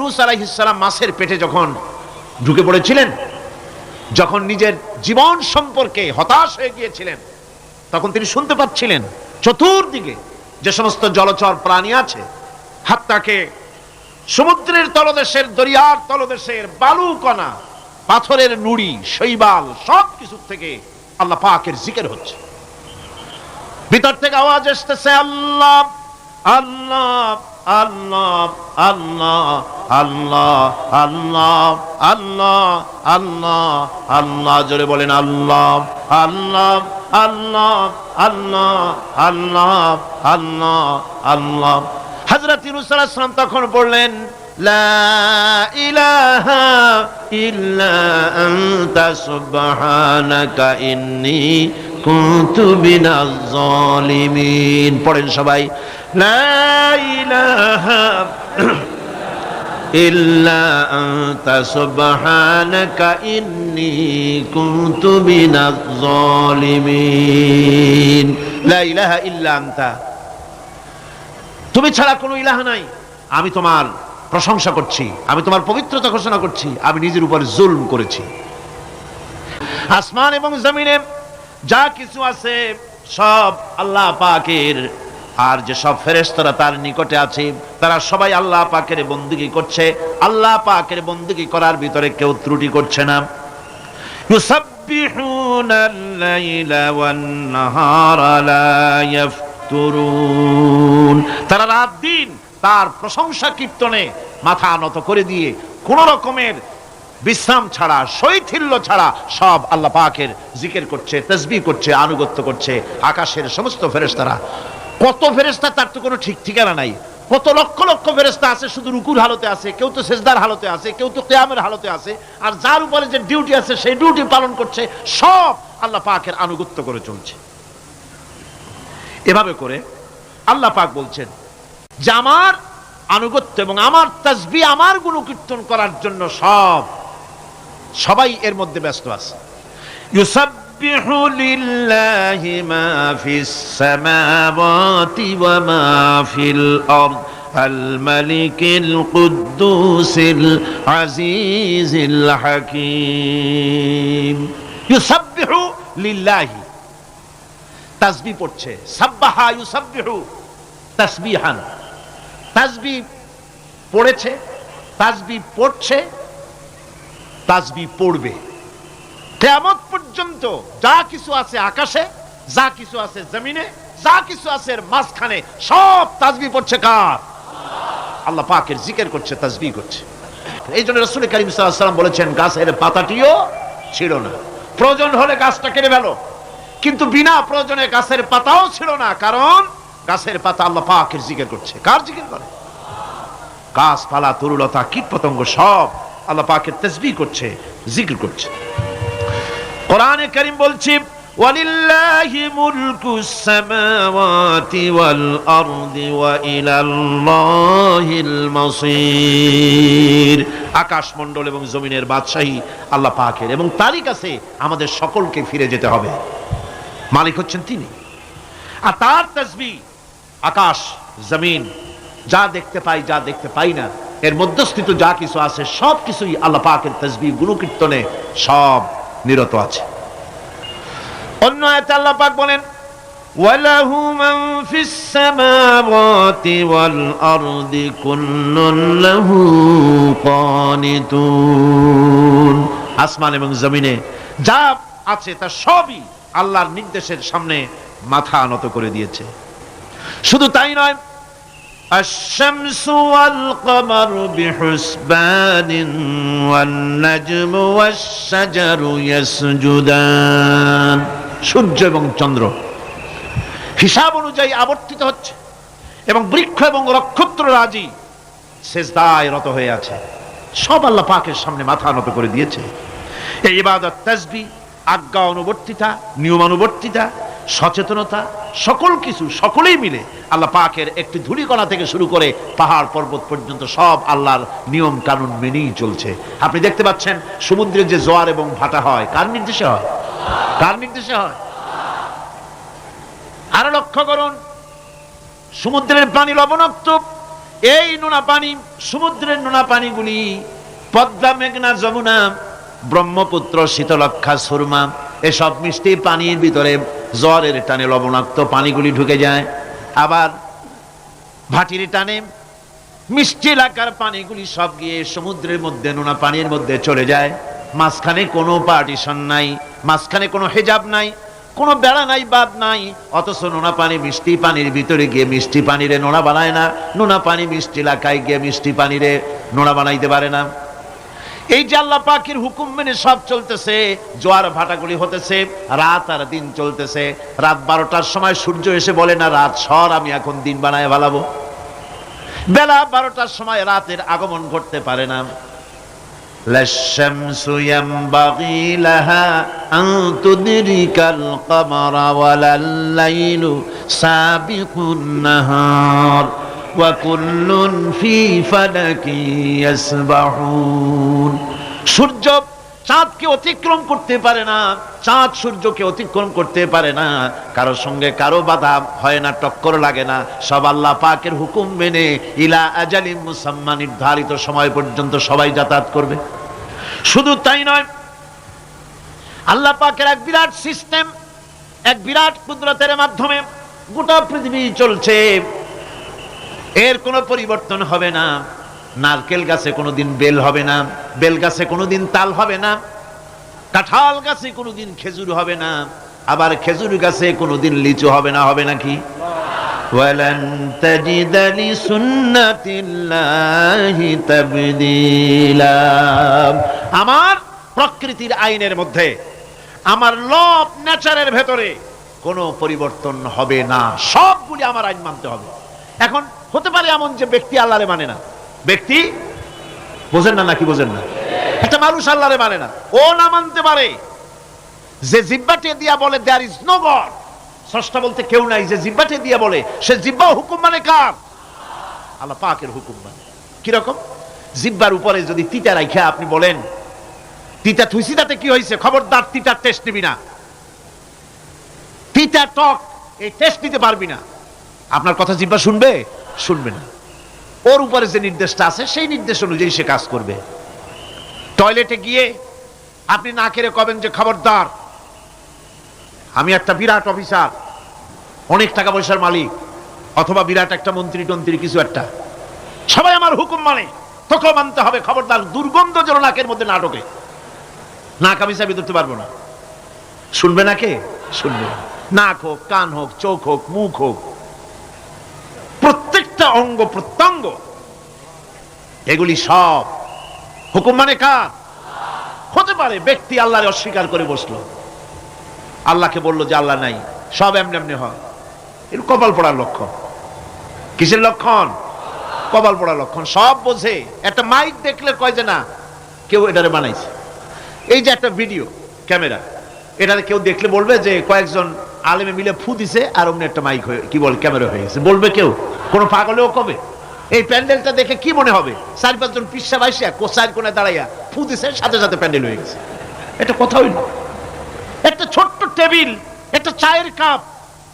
ইউনূস আলাইহিস সালাম মাছের পেটে যখন ঢুকে পড়েছিলেন, যখন নিজের জীবন সম্পর্কে হতাশ হয়ে গিয়েছিলেন, তখন তিনি শুনতে পাচ্ছিলেন চতুর্দিকে যে সমস্ত জলচর প্রাণী আছে, হাত্তাকে সমুদ্রের তলদেশের, দরিয়ার তলদেশের বালুকণা, পাথরের নুড়ি, শৈবাল, সব কিছু থেকে আল্লাহ পাকের জিকির হচ্ছে। ভিতর থেকে আওয়াজ আসতেছে আল্লাহ আল্লাহ আল্লাহ আল্লাহ আল্লাহ আল্লাহ আল্লাহ আল্লাহ আল্লাহ, জোরে বলেন আল্লাহ আল্লাহ আল্লাহ আল্লাহ আল্লাহ আল্লাহ আল্লাহ। হযরত ইউনূস আলাইহিস সালাম তখন বললেন, লা ইলাহা ইল্লা আনতা সুবহানাকা ইন্নী কুনতু মিনাজ জালিমিন। পড়েন সবাই, লা ইলাহা ইল্লা আনতা সুবহানাকা ইন্নী কুনতু মিনাজ জালিমিন। লা ইলাহা ইল্লা আনতা, তুমি ছাড়া কোনো ইলাহ নাই, আমি তোমার প্রশংসা করছি, আমি তোমার পবিত্রতা ঘোষণা করছি, আমি নিজের উপর জুলম করেছি। আসমান এবং জমিনে যা কিছু আছে সব আল্লাহ পাকের, আর যে সব ফেরেশতারা তার নিকটে আছে তারা সবাই আল্লাহ পাকের বন্দেগী করছে। আল্লাহ পাকের বন্দেগী করার ভিতরে কেউ ত্রুটি করছে না। ইউসাব্বিহুনাল লাইলা ওয়ান নাহারা লা ইয়াফতুরুন, তারা রাত দিন তার প্রশংসা কীর্তনে মাথা নত করে দিয়ে কোন রকমের বিশ্রাম ছাড়া, শৈথিল্য ছাড়া সব আল্লাহ পাকের জিকির করছে, তাসবিহ করছে, আনুগত্য করছে। আকাশের সমস্ত ফেরেশতারা, কত ফেরেশতা তার তো কোনো ঠিক ঠিকানা নাই। কত লক্ষ লক্ষ ফেরেশতা আছে শুধু রুকুর হালতে আছে, কেউ তো সেজদার হালতে আছে, কেউ তো কিয়ামের হালতে আছে, আর যার উপরে যে ডিউটি আছে সেই ডিউটি পালন করছে, সব আল্লাহ পাকের আনুগত্য করে চলছে। এভাবে করে আল্লাহ পাক বলছেন যে আমার আনুগত্য এবং আমার তাসবিহ, আমার গুণকীর্তন করার জন্য সবাই এর মধ্যে ব্যস্ত আছে। ইউসাব্বিহু লিল্লাহি মা ফিস সামাওয়াতি ওয়া মা ফিল আরদ আল মালিকিল কুদ্দুসিল আজিজিল হাকীম। ইউসাব্বিহু লিল্লাহি, তাসবিহ পড়ছে, সাব্বাহা ইউসাব্বিহু তাসবিহান, তাসবিহ পড়েছে, তাসবিহ পড়ছে, তাসবিহ পড়বে। কিয়ামত পর্যন্ত যা কিছু আছে আকাশে, যা কিছু আছে জমিনে, যা কিছু আছে এর মাঝখানে, সব তাসবিহ পড়ছে কার? আল্লাহ পাকের জিকির করছে, তাসবিহ করছে। এই জন্য রাসূল কারীম সাল্লাল্লাহু আলাইহি ওয়াসাল্লাম বলেছেন, গাছের পাতাটিও ছিল না, প্রয়োজন হলে গাছটা কেটে ফেলো, কিন্তু বিনা প্রয়োজনে গাছের পাতাও ছিল না, কারণ গাছের পাতা আল্লাহ পাকের জিকির করছে। কার জিকির করে? গাছপালা, তরুলতা, কীট পতঙ্গ সব আল্লাহ পাকের তাসবিহ করছে, জিকির করছে। কোরআনে কারীম বলছে, ওয়ালিল্লাহি মুলকুস সামাওয়াতি ওয়াল আরদি ওয়া ইলাল্লাহিল মাসির। আকাশ মণ্ডল এবং জমিনের বাদশাহী আল্লাহ পাকের, এবং তারই কাছে আমাদের সকলকে ফিরে যেতে হবে। মালিক হচ্ছেন তিনি। আর তার তাসবিহ আকাশ জমিন, যা দেখতে পাই, যা দেখতে পাই না, এর মধ্যস্থিত যা কিছু আছে সব কিছুই আল্লাহ পাকের তাসবিহ গুণকীর্তনে সব নিরত আছে। অন্য আয়াতে আল্লাহ পাক বলেন, ওয়ালাহু মান ফিস সামাওয়াতি ওয়াল আরদি কুল্লুন লাহু কানিতুন। আসমান এবং জমিনে যা আছে তা সবই আল্লাহর নির্দেশের সামনে মাথা নত করে দিয়েছে। শুধু তাই নয়, আশ-শামসু ওয়াল কমারু বিহুসবানিন ওয়ান নাজমু ওয়াশ-শাজারু ইয়াসজুদান। সূর্য এবং চন্দ্র হিসাব অনুযায়ী আবর্তিত হচ্ছে, এবং বৃক্ষ এবং নক্ষত্ররাজি সেজদায় রত হয়ে আছে। সব আল্লাহ পাকের সামনে মাথা নত করে দিয়েছে। এই ইবাদত, তাসবিহ, আজ্ঞা অনুবর্তিতা, নিয়মানুবর্তিতা, সচেতনতা, সকল কিছু সকলেই মিলে আল্লাহ পাকের একটি ধূলিকণা থেকে শুরু করে পাহাড় পর্বত পর্যন্ত সব আল্লাহর নিয়ম কানুন মেনেই চলছে। আপনি দেখতে পাচ্ছেন সমুদ্রে যে জোয়ার এবং ভাটা হয়, কার নির্দেশে হয়? কার নির্দেশে হয়? আরো লক্ষ্য করুন, সমুদ্রের পানি লবণাক্ত, এই নোনা পানি, সমুদ্রের নোনা পানিগুলি পদ্মা, মেঘনা, যমুনা, ব্রহ্মপুত্র, শীতলক্ষা, সুরমা, এসব মিষ্টি পানির ভিতরে জ্বরের টানে লবণাক্ত পানিগুলি ঢুকে যায়। আবার ভাটির টানে মিষ্টি এলাকার পানিগুলি সব গিয়ে সমুদ্রের মধ্যে, নোনা পানির মধ্যে চলে যায়। মাঝখানে কোনো পার্টিশন নাই, মাঝখানে কোনো হেজাব নাই, কোনো বেড়া নাই, বাদ নাই। অথচ নোনা পানি মিষ্টি পানির ভিতরে গিয়ে মিষ্টি পানিরে নোনা বানায় না, নোনা পানি মিষ্টি এলাকায় গিয়ে মিষ্টি পানিরে নোনা বানাইতে পারে না। এই যে আল্লাহ পাকের হুকুম মেনে সব চলতেছে, জোয়ার ভাটাগুলি হতেছে, রাত আর দিন চলতেছে। রাত 12টার সময় সূর্য এসে বলে না রাত সর, আমি এখন দিন বানায় ভালাবো। বেলা 12টার সময় রাতের আগমন ঘটতে পারে না। লাশ-শামসু ইয়ামবাগি লাহা আন তুদরিকাল কমারা ওয়ালাল-লাইলু সাবিকুন নাহার ওয়া কুল্লুন ফি ফালাকি ইয়াসবাহুন। সূর্য চাঁদকে অতিক্রম করতে পারে না, চাঁদ সূর্যকে অতিক্রম করতে পারে না, কারোর সঙ্গে কারো বাধা হয় না, টক্কর লাগে না। সব আল্লাহ পাকের হুকুম মেনে ইলা আজালিম মুসাম্মা, নির্ধারিত সময় পর্যন্ত সবাই যাতায়াত করবে। শুধু তাই নয়, আল্লাহ পাকের এক বিরাট সিস্টেম, এক বিরাট কুদরতের মাধ্যমে গোটা পৃথিবী চলছে। এর কোনো পরিবর্তন হবে না। নারকেল গাছে কোনোদিন বেল হবে না, বেল গাছে কোনোদিন তাল হবে না, কাঁঠাল গাছে কোনোদিন খেজুর হবে না, আবার খেজুর গাছে কোনোদিন লিচু হবে না। হবে নাকি? ওয়ালান তাজিদা লিসুন্নাতিল্লাহি তাবদীলা। আমার প্রকৃতির আইনের মধ্যে, আমার ল অফ নেচারের ভেতরে কোনো পরিবর্তন হবে না। সবগুলি আমার আইন মানতে হবে। এখন হতে পারে এমন যে ব্যক্তি আল্লাহরে মানে না, ব্যক্তি বোঝেন না নাকি বোঝেন না? একটা মানুষ আল্লাহরে মানে না, ও না মানতে পারে। যে জিহ্বাটে দিয়া বলে দেয়ার ইজ নো গড, স্রষ্টা বলতে কেউ নাই, যে জিহ্বাটে দিয়া বলে সে জিহ্বা হুকুম মানে কার? আল্লাহ পাকের হুকুম মানে। কিরকম? জিহ্বার উপরে যদি তিতা রাখা আপনি বলেন তিতা থুইছি, তাতে কি হয়েছে? খবরদার তিতার টেস্ট নিবি না, তিতা টক এই টেস্ট নিতে পারবি না। আপনার কথা জিহ্বা শুনবে? শুনবে না। ওর উপরে যে নির্দেশটা আছে সেই নির্দেশ অনুযায়ী সে কাজ করবে। টয়লেটে গিয়ে আপনি না কেড়ে কবেন যে খবরদার, আমি একটা বিরাট অফিসার, অনেক টাকা পয়সার মালিক, অথবা বিরাট একটা মন্ত্রী টন্ত্রী কিছু একটা, সবাই আমার হুকুম মানে, তোকেও মানতে হবে, খবরদার দুর্গন্ধ যেন নাকের মধ্যে না ঢোকে। নাক আমি চাবি ধরতে পারবো না। শুনবে না কে? শুনবে। নাক হোক, কান হোক, চোখ হোক, মুখ হোক, প্রত্যেকটা অঙ্গ প্রত্যঙ্গ, এগুলি সব হুকুম মানে কার? হতে পারে ব্যক্তি আল্লাহরে অস্বীকার করে বসলো, আল্লাহকে বললো যে আল্লাহ নাই, সব এমনি এমনি হয়। এর কপাল পড়ার লক্ষণ। কিসের লক্ষণ? কপাল পড়ার লক্ষণ। সব বোঝে। একটা মাইক দেখলে কয় যে না, কেউ এটারে বানাইছে। এই যে একটা ভিডিও ক্যামেরা, এটারে কেউ দেখলে বলবে যে কয়েকজন আলেমে মিলে ফু দিছে আর অমনি একটা মাইক হয়ে কি বল ক্যামেরা হয়ে গেছে, বলবে কেউ? কোন পাগলেও কবে? এই প্যান্ডেলটা দেখে কি মনে হবে? 4-5 জন পিসা বাইসা কোসাইর কোণে দাঁড়াইয়া ফু দিছে, সাথে সাথে প্যান্ডেল হয়ে গেছে। এটা কথা হইল? একটা ছোট্ট টেবিল, একটা চায়ের কাপ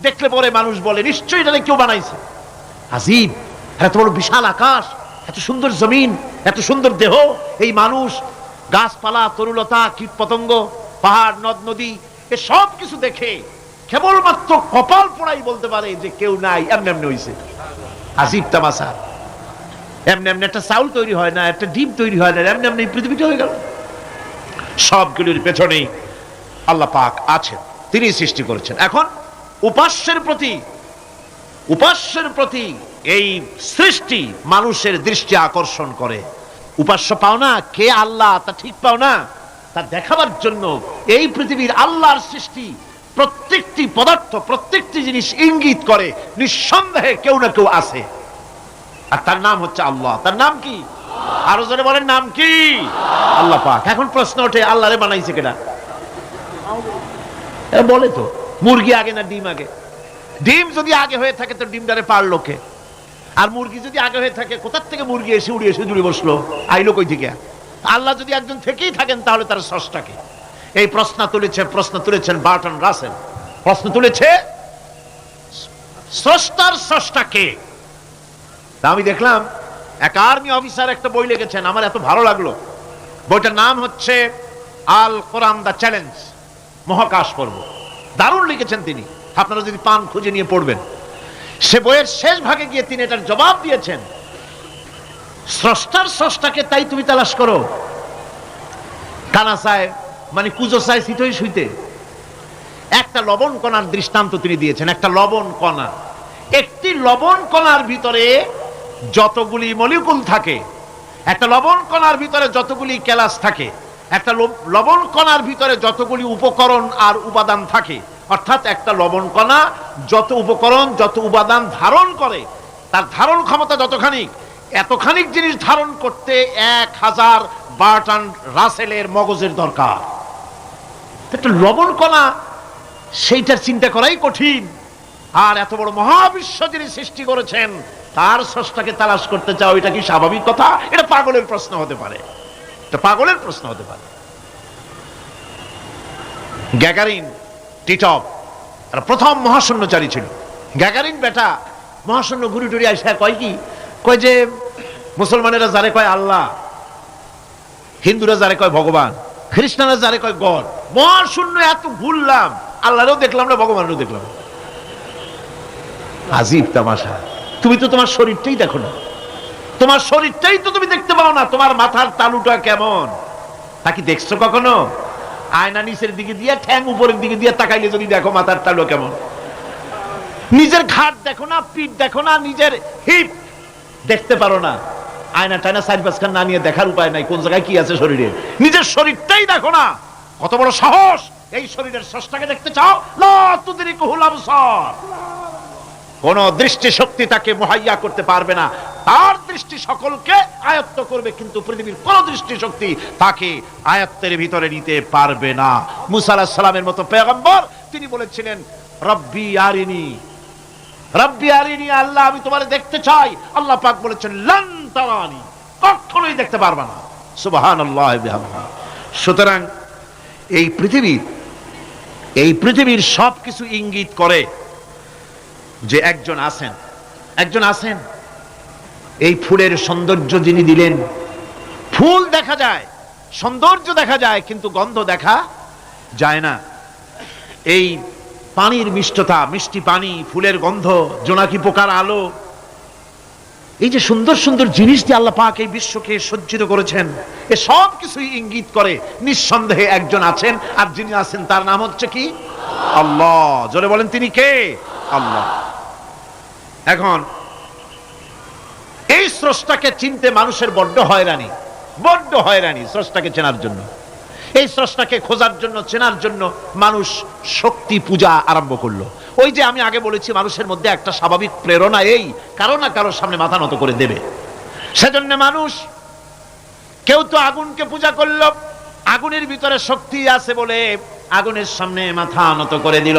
দেখলে পরে মানুষ বলে নিশ্চয়ই এটা কেউ বানাইছে। আজীব, এত বড় বিশাল আকাশ, এত সুন্দর জমিন, এত সুন্দর দেহ, এই মানুষ, গাছপালা, তরুলতা, কীট পতঙ্গ, পাহাড়, নদ নদী, এ সব কিছু দেখে কেবলমাত্র কপাল পোড়াই বলতে পারে যে কেউ নাই, এমনি এমনি হয়েছে। আজীব তামাশা। এমনি এমনি একটা চাউল তৈরি হয় না, একটা ডিম তৈরি হয় না, এমনি এমনি পৃথিবীটা হয়ে গেল। সবগুলির পেছনেই আল্লাহ পাক আছেন, তিনি সৃষ্টি করেছেন। এখন উপাস্যের প্রতি এই সৃষ্টি মানুষের দৃষ্টি আকর্ষণ করে। উপাস্য পাও না কে আল্লাহ, তা ঠিক পাও না, তা দেখাবার জন্য এই পৃথিবীর আল্লাহর সৃষ্টি প্রত্যেকটি পদার্থ, প্রত্যেকটি জিনিস ইঙ্গিত করে নিঃসন্দেহে কেউ না কেউ আছে, আর তার নাম হচ্ছে আল্লাহ। তার নাম কি? আরো জোরে বলেন, নাম কি? আল্লাহ পাক। এখন প্রশ্ন ওঠে আল্লাহরে বানাইছে কেডা? বলে তো মুরগি আগে না ডিম আগে? ডিম যদি আগে হয়ে থাকে তো ডিমটারে পারলো কে? আর মুরগি যদি আগে হয়ে থাকে, কোথার থেকে মুরগি এসে উড়ে এসে জুড়ে বসলো, আইলো কই থেকে? আল্লাহ যদি একজন থেকেই থাকেন তাহলে তার স্রষ্টাকে? এই প্রশ্ন তুলেছেন বার্টন রাসেল। প্রশ্ন তুলেছে স্রষ্টার স্রষ্টাকে। তা আমি দেখলাম এক আর্মি অফিসার একটা বই লিখেছেন, আমার এত ভালো লাগলো। বইটার নাম হচ্ছে আল কোরআন দা চ্যালেঞ্জ, মহাকাশ পর্ব। দারুণ লিখেছেন তিনি, আপনারা যদি পান খুঁজে নিয়ে পড়বেন। সে বইয়ের শেষ ভাগে গিয়ে তিনি এটার জবাব দিয়েছেন, স্রষ্টার স্রষ্টাকে তাই তুমি তালাশ করো, কানা চায় মানে কুজো চায় সিটই শুইতে। একটা লবণ কণার দৃষ্টান্ত তিনি দিয়েছেন, একটা লবণ কণা। একটি লবণ কণার ভিতরে যতগুলি মলিকুল থাকে, একটা লবণ কণার ভিতরে যতগুলি কেলাস থাকে, একটা লবণ কণার ভিতরে যতগুলি উপকরণ আর উপাদান থাকে, অর্থাৎ একটা লবণ কণা যত উপকরণ যত উপাদান ধারণ করে, তার ধারণ ক্ষমতা যতখানি, এতখানিক জিনিস ধারণ করতে 1000 বার্টন রাসেলের মগজের দরকার। একটা লবণ কণা, সেইটার চিন্তা করাই কঠিন। আর এত বড় মহাবিশ্ব যিনি সৃষ্টি করেছেন তার স্রষ্টাকে তালাশ করতে চাও, এটা কি স্বাভাবিক কথা? এটা পাগলের প্রশ্ন হতে পারে, এটা পাগলের প্রশ্ন হতে পারে। গ্যাগারিন টিটপ প্রথম মহাশূন্যচারী ছিল। গ্যাগারিন বেটা মহাশূন্য ঘুরি টুরি আসা কয় কি, কয় যে মুসলমানেরা যারে কয় আল্লাহ, হিন্দুরা যারে কয় ভগবান, খ্রিস্টানরা যারে কয় গড। মহাশূন্য এত ঘুরলাম, আল্লাহরেও দেখলাম না, ভগবানেরও দেখলাম। আজীব তামাশা। তুমি তো তোমার শরীরটাই দেখো না, তোমার শরীরটাই তো তুমি দেখতে পাও না। তোমার মাথার তালুটা কেমন তা কি দেখছো কখনো? আয়না নিচের দিকে দিয়ে ঠ্যাং উপরের দিকে দিয়ে তাকাইলে যদি দেখো মাথার তালু কেমন। নিজের ঘাট দেখো না, পিঠ দেখো না, নিজের হিপ দেখতে পারো না। আয়না টায়না সাইড পাঁচখান না নিয়ে দেখার উপায় নাই কোন জায়গায় কি আছে শরীরে। নিজের শরীরটাই দেখো না, কত বড় সাহস! এই শরীরের স্রষ্টাকে দেখতে চাও? লা তুদরিকুহুল আবসার। কোন দৃষ্টি শক্তি তাকে মুহাইয়া করতে পারবে না। তার দৃষ্টি সকলকে আয়ত্ত করবে, কিন্তু পৃথিবীর কোন দৃষ্টি শক্তি তাকে আয়ত্তের ভিতরে নিতে পারবে না। মুসা আলাইহিস সালামের মতো পয়গম্বর তিনি বলেছিলেন, রব্বি আরিনি, রব্বি আরিনি, আল্লাহ আমি তোমারে দেখতে চাই। আল্লাহ পাক বলেছেন লান তারানি, কখনোই দেখতে পারবে না। সুবহানাল্লাহ বিহামদিহি। সুতরাং এই পৃথিবীর সবকিছু ইঙ্গিত করে যে একজন আছেন। এই ফুলের সৌন্দর্য যিনি দিলেন, ফুল দেখা যায়, সৌন্দর্য দেখা যায়, কিন্তু গন্ধ দেখা যায় না। এই পানির মিষ্টতা, মিষ্টি পানি, ফুলের গন্ধ, জোনাকি পোকার আলো, এই যে সুন্দর সুন্দর জিনিস দিয়ে আল্লাহ পাক এই বিশ্বকে সজ্জিত করেছেন, এ সব কিছুই ইঙ্গিত করে নিঃসন্দেহে একজন আছেন। আর যিনি আছেন তার নাম হচ্ছে কি? আল্লাহ। জোরে বলেন তিনি কে? আল্লাহ। এখন এই স্রষ্টাকে চিনতে মানুষের বড্ড হয়রানি স্রষ্টাকে চেনার জন্য। এই স্রষ্টাকে খোঁজার জন্য, চেনার জন্য মানুষ শক্তি পূজা আরম্ভ করলো। ওই যে আমি আগে বলেছি, মানুষের মধ্যে একটা স্বাভাবিক প্রেরণা এই কারো না কারোর সামনে মাথা নত করে দেবে। সেজন্য মানুষ, কেউ তো আগুনকে পূজা করলো, আগুনের ভিতরে শক্তি আছে বলে আগুনের সামনে মাথা নত করে দিল,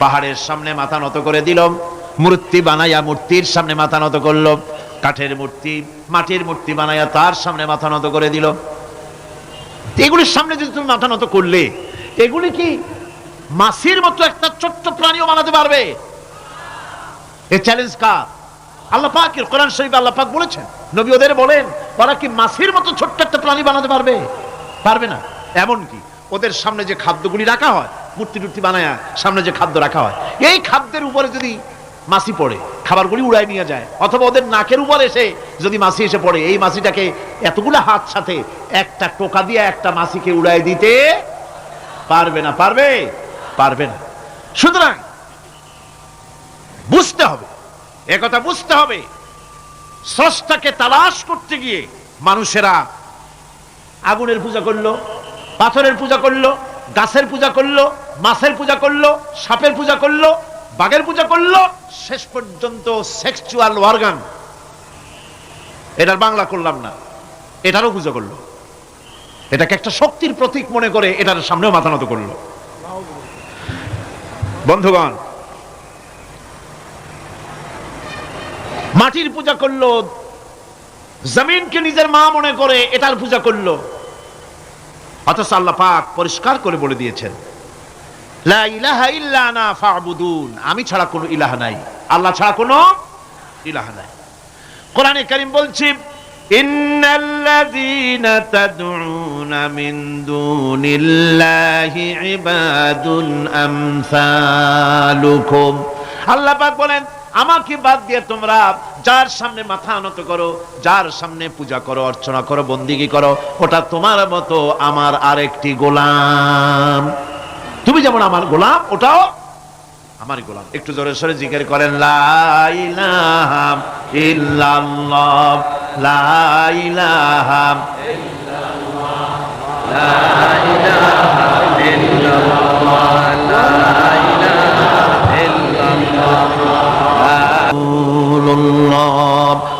পাহাড়ের সামনে মাথা নত করে দিল, মূর্তি বানাইয়া মূর্তির সামনে মাথা নত করলো, কাঠের মূর্তি, মাটির মূর্তি বানাইয়া তার সামনে মাথা নত করে দিল। এগুলির সামনে যদি তুমি মাথা নত করলে, এগুলি কি মাছির মতো একটা ছোট্ট প্রাণীও বানাতে পারবে? এই চ্যালেঞ্জ কার? আল্লাহ পাকের। কোরআন শরীফে আল্লাহ পাক বলেছেন, নবী ওদের বলেন, ওরা কি মাছির মতো ছোট্ট একটা প্রাণী বানাতে পারবে? পারবে না। এমনকি ওদের সামনে যে খাদ্যগুলি রাখা হয়, মূর্তি টুর্তি বানায়া সামনে যে খাদ্য রাখা হয়, এই খাদ্যের উপরে যদি মাছি পড়ে, খাবারগুলি উড়াই নিয়ে যায়, অথবা ওদের নাকের উপর এসে যদি মাছি এসে পড়ে, এই মাছিটাকে এতগুলো হাত সাথে একটা টোকা দিয়ে একটা মাছিকে উড়াই দিতে পারবে না। পারবে না। সুতরাং বুঝতে হবে, একথা বুঝতে হবে, স্রষ্টাকে তালাশ করতে গিয়ে মানুষেরা আগুনের পূজা করলো, পাথরের পূজা করলো, গাছের পূজা করলো, মাছের পূজা করলো, সাপের পূজা করলো, বাঘের পূজা করলো, শেষ পর্যন্ত সেক্সুয়াল অর্গান, এটার বাংলা করলাম না, এটারও পূজা করলো। এটাকে একটা শক্তির প্রতীক মনে করে এটার সামনেও মাথা নত করলো। বন্ধুগণ, মাটির পূজা করলো, জমিনকে নিজের মা মনে করে এটার পূজা করলো। অথচ আল্লাহ পাক পরিষ্কার করে বলে দিয়েছেন, লা ইলাহা ইল্লা আনা ফা'বুদুন, আমি ছাড়া কোনো ইলাহ নাই, আল্লাহ ছাড়া কোনো ইলাহ নাই। কোরআনে কারীম বলছে ইন্নাল্লাযীনা তাদউনা মিন দুনিল্লাহি ইবাদুন আমসালুকুম। আল্লাহ পাক বলেন আমাকে বাদ দিয়ে তোমরা যার সামনে মাথা নত করো, যার সামনে পূজা করো, অর্চনা করো, বন্দিগি করো, ওটা তোমার মতো আমার আরেকটি গোলাম। তুমি যেমন আমার গোলাম, ওটাও আমার গোলাম। একটু জোরে সোরে জিকির করেন লা ইলাহা ইল্লাল্লাহ, লা ইলাহা ইল্লাল্লাহ, লা ইলাহা ইল্লাল্লাহ, লা ইলাহা ইল্লাল্লাহ।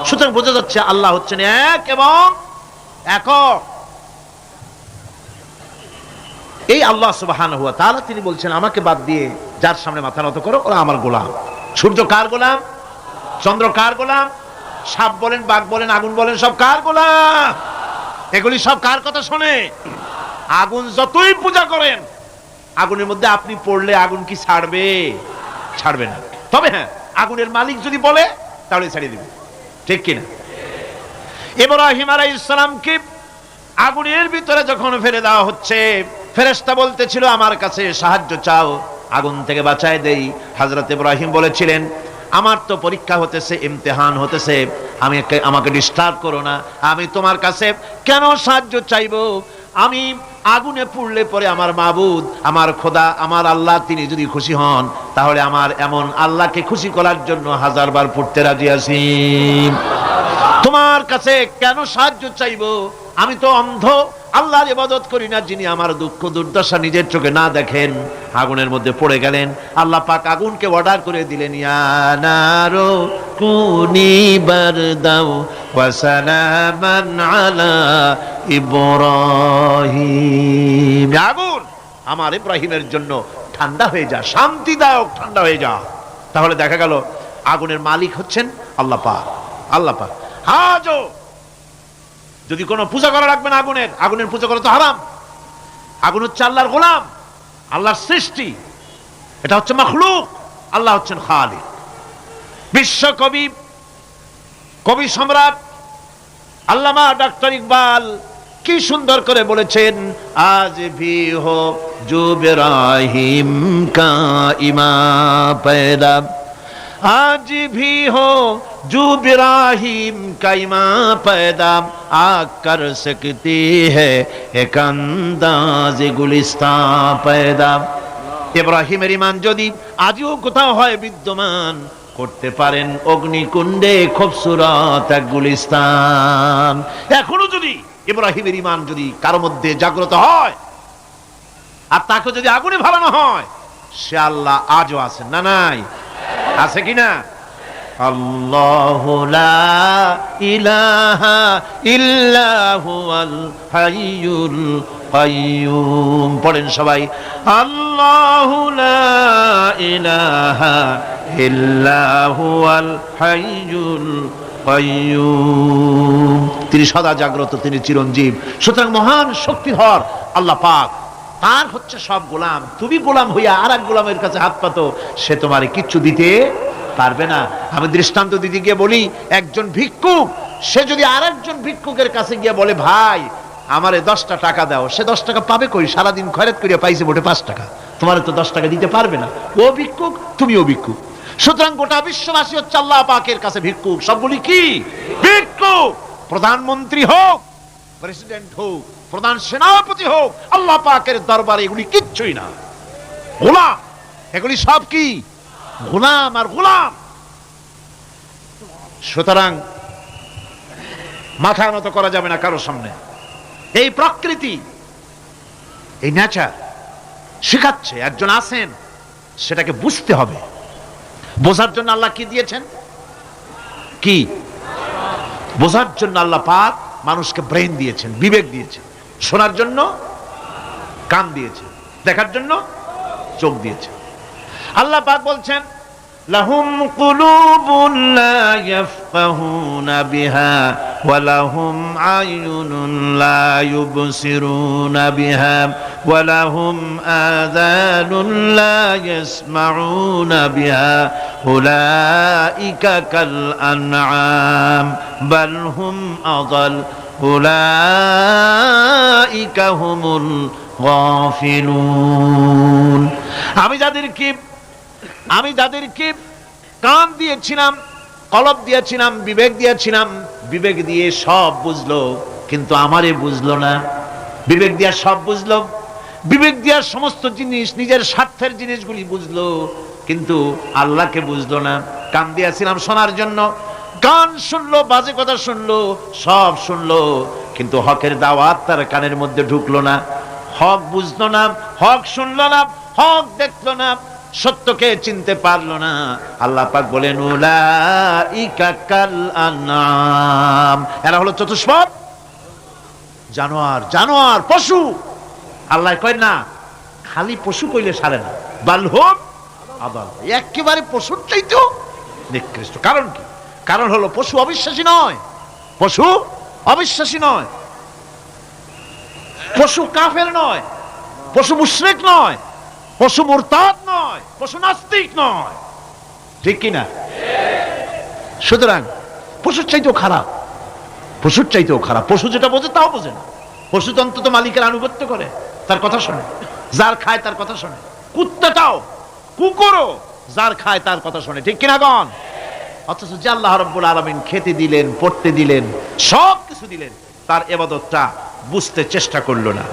সুতরাং বোঝা যাচ্ছে আল্লাহ হচ্ছেন এক এবং একক। এই আল্লাহ সুবহানাহু ওয়া তাআলা তিনি বলছেন আমাকে বাদ দিয়ে যার সামনে মাথা নত করো, ওরা আমার গোলাম। সূর্য কার গোলাম? চন্দ্র কার গোলাম? সাপ বলেন, বাঘ বলেন, আগুন বলেন, সব কার গোলাম? এগুলি সব কার কথা শোনে? আগুন যতই পূজা করেন, আগুনের মধ্যে আপনি পড়লে আগুন কি ছাড়বে? ছাড়বে না। তবে হ্যাঁ, আগুনের মালিক যদি বলে তাহলে ছাড়িয়ে দিবে, ঠিক কিনা? ইব্রাহিম আলাইহিস সালামকে আগুনের ভিতরে যখন ফেলে দেওয়া হচ্ছে, ফেরেশতা বলতেছিল আমার কাছে সাহায্য চাও, আগুন থেকে বাঁচায় দেই। হযরত ইব্রাহিম বলেছিলেন আমার তো পরীক্ষা হতেছে, ইমতিহান হতেছে, আমাকে ডিস্টার্ব করো না, আমি তোমার কাছে কেন সাহায্য চাইবো? আমি আগুনে পুড়লে পরে আমার মাবুদ, আমার খোদা, আমার আল্লাহ তিনি যদি খুশি হন, তাহলে আমার এমন আল্লাহকে খুশি করার জন্য 1000 বার পড়তে রাজি আছি। তোমার কাছে কেন সাহায্য চাইবো? আমি তো অন্ধ, আল্লাহর ইবাদত করি না যিনি আমার দুঃখ দুর্দশা নিজের চোখে না দেখেন। আগুনের মধ্যে পড়ে গেলেন। আল্লাহ পাক আগুনকে অর্ডার করে দিলেন ইয়া নারু কুনি বারদাও ওয়া সালামান আলা ইব্রাহিম। আগুন আমার ইব্রাহিমের জন্য ঠান্ডা হয়ে যা, শান্তিদায়ক ঠান্ডা হয়ে যা। তাহলে দেখা গেল আগুনের মালিক হচ্ছেন আল্লাহ পাক। আল্লাহ পাক আজও যদি কোনো পূজা করা রাখবেন আগুনের, আগুনের পূজা করা তো হারাম। আগুন হচ্ছে আল্লাহর গোলাম, আল্লাহর সৃষ্টি, এটা হচ্ছে মাখলুক, আল্লাহ হচ্ছেন খালিক। বিশ্ব কবি সম্রাট আল্লামা ডক্টর ইকবাল কি সুন্দর করে বলেছেন, আজ ভি হো জো ইব্রাহিম কা ইমা पैदा, आज भी हो जो इब्राहिम का ईमां पैदा, आग कर सकती है एक अंदाज गुलिस्तां पैदा। ইব্রাহিমের ঈমান যদি আজও কোথাও হয় বিদ্যমান, করতে পারেন অগ্নিকুণ্ডে খুবসুরত এক গুলিস্তান। এখনো যদি ইব্রাহিমের ঈমান যদি কারো মধ্যে জাগ্রত হয় আর তাকে যদি আগুনে ভালানো হয়, সে আল্লাহ আজও আছেন না নাই? আছে কিনা? আল্লাহু লা ইলাহা ইল্লা হুয়াল হাইয়ুল কাইয়ুম। পড়েন সবাই, আল্লাহু লা ইলাহা ইল্লা হুয়াল হাইয়ুল কাইয়ুম। তিনি সদা জাগ্রত, তিনি চিরঞ্জীব। সুতরাং মহান শক্তিধর আল্লাহ পাক, তার হচ্ছে সব গোলাম। তুমি গোলাম হইয়া আর এক গোলামের কাছে হাত পাতো, সে তোমারে কিচ্ছু দিতে পারবে না। আমি দৃষ্টান্ত দিতে গিয়ে বলি, একজন ভিক্ষুক সে যদি আর একজন ভিক্ষুকের কাছে গিয়ে বলে ভাই আমারে 10টা টাকা দাও, সে 10 টাকা পাবে কই? সারাদিন খয়রাত করিয়া পাইছে মোটে 5 টাকা, তোমার তো 10 টাকা দিতে পারবে না। ও ভিক্ষুক, তুমিও ভিক্ষুক। সুতরাং গোটা বিশ্ববাসী হচ্ছে আল্লাহ পাকের কাছে ভিক্ষুক। সবগুলি কি ভিক্ষুক? প্রধানমন্ত্রী হোক, প্রেসিডেন্ট হোক, প্রধান সেনাপতি হোক, আল্লাহ পাকের দরবারে এগুলি কিচ্ছুই না, গোলাম। এগুলি সব কি? গোলাম আর গোলাম। সুতরাং মাথা নত করা যাবে না কারোর সামনে। এই প্রকৃতি, এই নেচার শিখাচ্ছে একজন আছেন, সেটাকে বুঝতে হবে। বোঝার জন্য আল্লাহ কি দিয়েছেন? কি বোঝার জন্য আল্লাহ পাক মানুষকে ব্রেন দিয়েছেন, বিবেক দিয়েছেন। শোনার জন্য কান দিয়েছেন, দেখার জন্য চোখ দিয়েছেন। আল্লাহ পাক বলছেন লাহুম কুলুবুন লা ইয়াফকাহুনা বিহা ওয়ালাহুম আয়ুনুন লা ইউবসিরুনা বিহা ওয়ালাহুম আযানুন লা ইয়াসমাউনা বিহা উলাইকা কাল আনআম বাল হুম আযাল উলাইকা হুমুল গাফিলুন। আমি যাদেরকে কান দিয়েছিলাম, কলব দিয়েছিলাম, বিবেক দিয়েছিলাম, বিবেক দিয়ে সব বুঝলো কিন্তু আমারে বুঝলো না। বিবেক দিয়া সব বুঝলো, বিবেক দিয়া সমস্ত জিনিস নিজের স্বার্থের জিনিসগুলি বুঝলো কিন্তু আল্লাহকে বুঝলো না। কান দিয়েছিলাম শোনার জন্য, গান শুনলো, বাজে কথা শুনলো, সব শুনলো কিন্তু হকের দাওয়াত তার কানের মধ্যে ঢুকলো না। হক বুঝলো না, হক শুনলো না, হক দেখলো না, সত্যকে চিনতে পারলো না। আল্লাহ পাক বলেন উলাইকা কাল আনআম, এরা হলো চতুষ্পদ জানোয়ার, জানোয়ার পশু। আল্লাহ কয় না খালি পশু কইলে সারে না, বালহুম আদাল, একেবারে পশুর চাইতেও নিকৃষ্ট। কারণ কি? কারণ হলো পশু অবিশ্বাসী নয়, পশু অবিশ্বাসী নয়, পশু কাফের নয়, পশু মুশরিক নয়, পশু মুরতাদ নয়, পশু নাস্তিক নয়, ঠিক কিনা? সুতরাং পশুর চাইতেও খারাপ, পশুর চাইতেও খারাপ। পশু যেটা বোঝে তাও বোঝে না। পশু তো অন্তত মালিকের আনুগত্য করে, তার কথা শোনে, যার খায় তার কথা শোনে। কুত্তাটাও, কুকুরও যার খায় তার কথা শোনে, ঠিক কিনা গণ? অথচ যে আল্লাহ রাব্বুল আলামিন খেতে দিলেন, পড়তে দিলেন, সব কিছু দিলেন, তার ইবাদতটা বুঝতে চেষ্টা করলো না,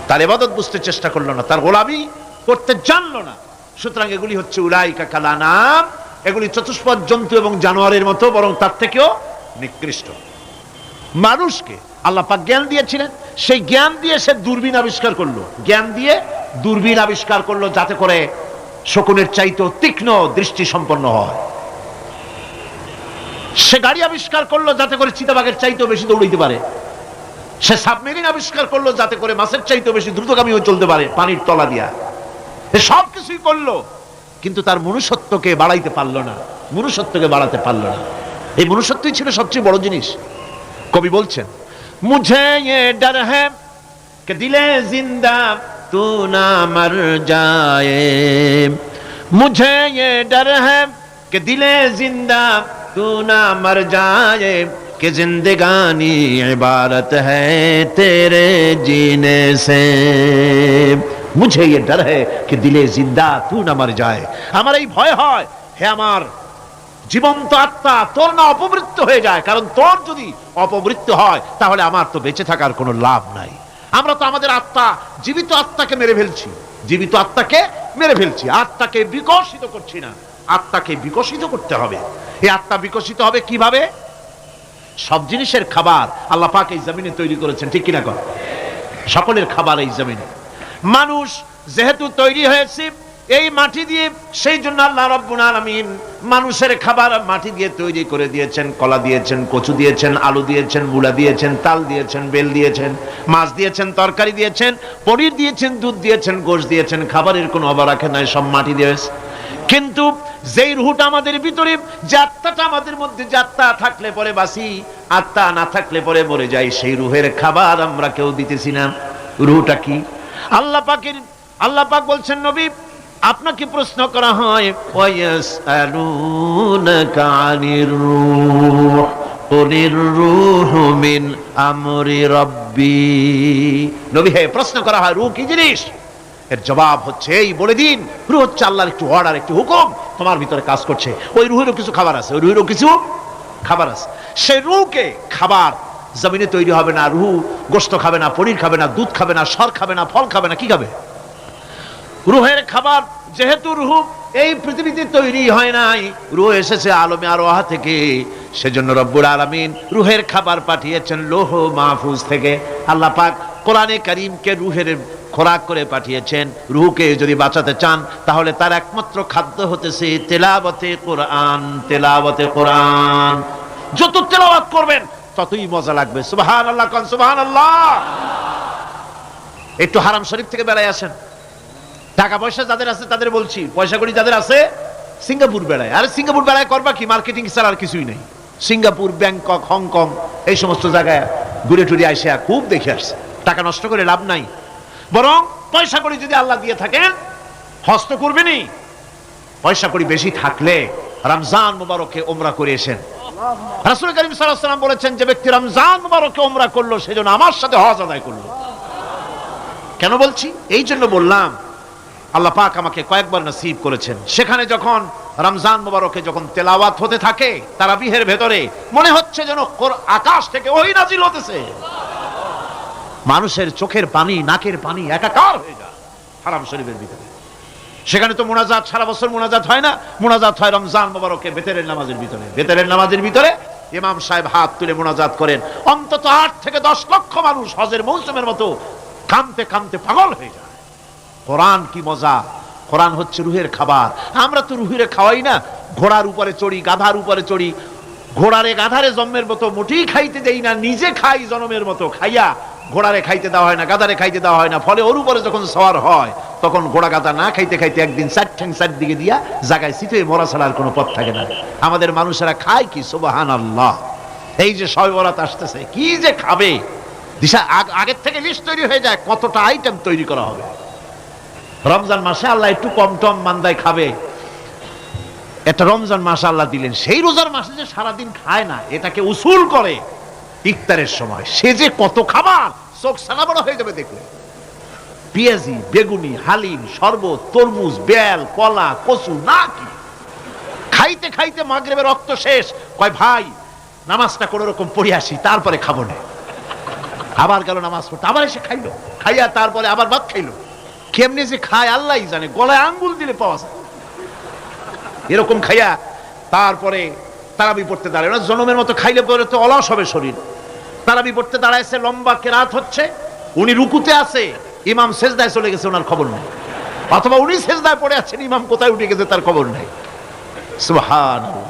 তার ইবাদত বুঝতে চেষ্টা করলো না, তার গোলামি করতে জানলো না। সুতরাং এগুলি হচ্ছে উলাইকা কাল আনআম, এগুলি চতুষ্পদ জন্তু এবং জানোয়ারের মতো, বরং তার থেকেও নিকৃষ্ট। মানুষকে আল্লাহ পাক জ্ঞান দিয়েছিলেন, সেই জ্ঞান দিয়ে সে দূরবীন আবিষ্কার করলো, জ্ঞান দিয়ে দূরবীন আবিষ্কার করলো যাতে করে শকুনের চাইতেও তীক্ষ্ণ দৃষ্টি সম্পন্ন হয়। সে গাড়ি আবিষ্কার করলো যাতে করে চিতাবাঘের চাইতেও বেশি দৌড়াইতে পারে। সে সাবমেরিন আবিষ্কার করলো যাতে করে মাছের চাইতেও বেশি দ্রুতগামী হয়ে চলতে পারে পানির তলা দিয়া। সব কিছুই করলো কিন্তু তার মনুষ্যত্বকে বাড়াইতে পারলো না, মনুষ্যত্বকে বাড়াতে পারলো না। এই মনুষ্যত্বই ছিল সবচেয়ে বড় জিনিস। কবি বলছেন, মুঝে ये डर है कि दिले जिंदा तू ना मर जाए, मुझे ये डर है कि दिले जिंदा तू ना मर जाए, कि जिंदगानी इबारत है तेरे जीने से, मुझे ये डर है कि दिले जिंदा तू ना मर जाए। আমার এই ভয় হয় হে আমার জীবন্ত আত্মা তোর না অপমৃত্যু হয়ে যায়, কারণ তোর যদি অপমৃত্যু হয় তাহলে আমার তো বেঁচে থাকার কোনো লাভ নাই। আমরা তো আমাদের আত্মা, জীবিত আত্মাকে মেরে ফেলছি, জীবিত আত্মাকে মেরে ফেলছি, আত্মাকে বিকশিত করছি না। আত্মাকে বিকশিত করতে হবে। এই আত্মা বিকশিত হবে কিভাবে? সব জিনিসের খাবার আল্লাহ পাক এই জমিনে তৈরি করেছেন, ঠিক কিনা কর? সকলের খাবার এই জমিনে। মানুষ যেহেতু তৈরি হয়েছে এই মাটি দিয়ে, সেই জন্য আল্লাহ রাব্বুল আলামিন মানুষের খাবার মাটি দিয়ে তৈরি করে দিয়েছেন। কলা দিয়েছেন, কচু দিয়েছেন, আলু দিয়েছেন, মূলা দিয়েছেন, তাল দিয়েছেন, বেল দিয়েছেন, মাছ দিয়েছেন, তরকারি দিয়েছেন, পনির দিয়েছেন, দুধ দিয়েছেন, গোশত দিয়েছেন। খাবারের কোনো অভাব রাখেন নাই, সব মাটি দিয়েছে। কিন্তু যেই রুহটা আমাদের ভিতরে, যে আত্মাটা আমাদের মধ্যে, যে আত্মা থাকলে পরে বাঁচি, আত্মা না থাকলে পরে মরে যাই, সেই রুহের খাবার আমরা কেউ দিতেছি না। রুহটা কি? আল্লাহ পাক বলছেন, নবী আপনাকে প্রশ্ন করা হয়, ওয়ায়াসআলুনাকা আনির রূহ কুলির রূহু মিন আমরি রাব্বি। নবী হে, প্রশ্ন করা হয় রূহ কি জিনিস? এর জবাব হচ্ছে এই, বলে দিন রূহ হচ্ছে আল্লাহর একটু অর্ডার, একটু হুকুম তোমার ভিতরে কাজ করছে। ওই রূহেরও কিছু খাবার আছে, ওই রূহেরও কিছু খাবার আছে। সেই রূহকে খাবার জমিনে তৈরি হবে না। রূহ গোশত খাবে না, পনির খাবে না, দুধ খাবে না, সর খাবে না, ফল খাবে না, কি খাবে? রূহের খাবার। যেহেতু রূহ এই পৃথিবীতে তৈরি হয় নাই, রূহ এসেছে আলমে আরওয়াহ থেকে, সেজন্য রব্বুল আলামিন রূহের খাবার পাঠিয়েছেন লৌহ মাহফুজ থেকে। আল্লাহ পাক কোরআনে কারীমকে রূহের খোরাক করে পাঠিয়েছেন। রূহকে যদি বাঁচাতে চান তাহলে তার একমাত্র খাদ্য হতেছে তেলাওয়াতে কোরআন, তেলাওয়াতে কোরআন। যত তেলাওয়াত করবেন ততই মজা লাগবে। সুবহানাল্লাহ, কোন সুবহানাল্লাহ। একটু হারাম শরীফ থেকে বেড়ায় আসেন। টাকা পয়সা যাদের আছে তাদের বলছি, পয়সা কড়ি যাদের আছে সিঙ্গাপুর বেড়ায়। আরে সিঙ্গাপুর বেড়ায় করবা কি? মার্কেটিং ছাড়া আর কিছুই নেই। সিঙ্গাপুর, ব্যাংকক, হংকং এই সমস্ত জায়গায় ঘুরে টুরে আসে খুব দেখে আসছে। টাকা নষ্ট করে লাভ নাই, বরং পয়সা করি যদি আল্লাহ দিয়ে থাকেন হস্ত করবেনই। পয়সা করি বেশি থাকলে রমজান মুবারকে উমরা করে এসেন। রাসূল করিম সাল্লাল্লাহু আলাইহি ওয়াসাল্লাম বলেছেন, যে ব্যক্তি রমজান মুবারকে উমরা করলো সেজন্য আমার সাথে হজ আদায় করলো। কেন বলছি? এই জন্য বললাম, আল্লাহ পাক আমাকে কয়েকবার নসিব করেছেন। সেখানে যখন রমজান মুবারকে যখন তেলাওয়াত হতে থাকে তারাবিহের ভেতরে, মনে হচ্ছে যেন আকাশ থেকে ওহী নাজিল হতেছে। মানুষের চোখের পানি, নাকের পানি একাকার হয়ে যায় হারাম শরীফের ভিতরে। সেখানে তো মুনাজাত সারা বছর মুনাজাত হয় না, মুনাজাত হয় রমজান মুবারকে বেতেরের নামাজের ভিতরে। বেতেরের নামাজের ভিতরে ইমাম সাহেব হাত তুলে মুনাজাত করেন, অন্তত 8 থেকে 10 লক্ষ মানুষ হজের মৌসুমের মতো কাঁদতে কাঁদতে পাগল হয়ে যায়। কোরআন কি মজা! কোরআন হচ্ছে রুহের খাবার। আমরা তো রুহের খাওয়াই না, ঘোড়ার উপরে চড়ি, গাধার উপরে চড়ি, ঘোড়ারে গাধারে জন্মের মতো মোটেই খাইতে দেই না, নিজে খাই জন্মের মতো। খাইয়া ঘোড়ারে খাইতে দেওয়া হয় না, গাধারে খাইতে দেওয়া হয় না। ফলে ওর উপরে যখন সওয়ার হয় তখন ঘোড়া গাধা না খাইতে খাইতে একদিন 4 ঠ্যাং 4 দিকে দিয়া জায়গায় সিটে মরা ছাড়া আর কোনো পথ থাকে না। আমাদের মানুষেরা খায় কি? সুবহানাল্লাহ। এই যে শবে বরাত আসতেছে, কি যে খাবে দিশা আগের থেকে লিস্ট তৈরি হয়ে যায়, কতটা আইটেম তৈরি করা হবে। রমজান মাসে আল্লাহ একটু কম টম মান্দায় খাবে, একটা রমজান মাস আল্লাহ দিলেন। সেই রোজার মাসে যে সারাদিন খায় না, এটাকে উসুল করে ইফতারের সময় সে যে কত খাবার, চোখ সানা বড় হয়ে যাবে দেখলে। পেঁয়াজি, বেগুনি, হালিম, শরবত, তরমুজ, বেল, কলা, কচু, না কি খাইতে খাইতে মাগরিবের রক্ত শেষ। কয় ভাই নামাজটা কোন রকম পড়ে আসি, তারপরে খাবো না। আবার গেল নামাজ পড়তে, আবার এসে খাইলো, খাইয়া তারপরে আবার ভাত খাইলো। কেমনে যে খায় আল্লাহই জানে, গলায় আঙ্গুল দিলে পাওয়া যায় এরকম খাইয়া। তারপরে তারাবি পড়তে দাঁড়ায় না, জনমের মতো খাইলে পরে তো অলস হবে শরীর। তারাবি পড়তে দাঁড়াইছে, লম্বা কেরাত হচ্ছে, উনি রুকুতে আছে, ইমাম সেজদায় চলে গেছে, ওনার খবর নেই। অথবা উনি সেজদায় পড়ে আছেন, ইমাম কোথায় উঠে গেছে তার খবর নেই। সুবহানাল্লাহ।